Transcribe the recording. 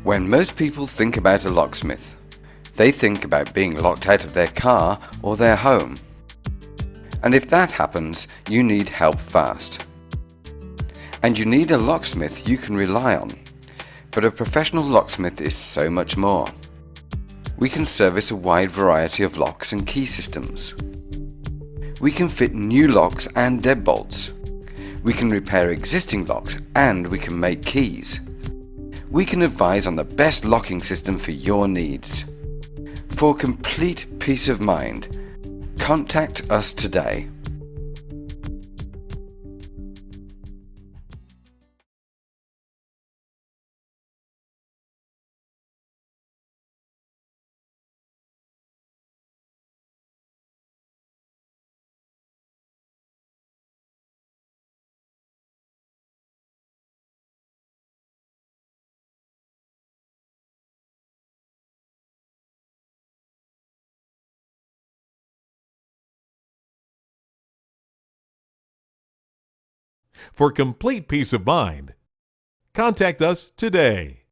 When most people think about a locksmith, they think about being locked out of their car or their home. And if that happens, you need help fast. And you need a locksmith you can rely on. But a professional locksmith is so much more. We can service a wide variety of locks and key systems. We can fit new locks and deadbolts. We can repair existing locks and we can make keys. We can advise on the best locking system for your needs. For complete peace of mind, contact us today. For complete peace of mind, contact us today.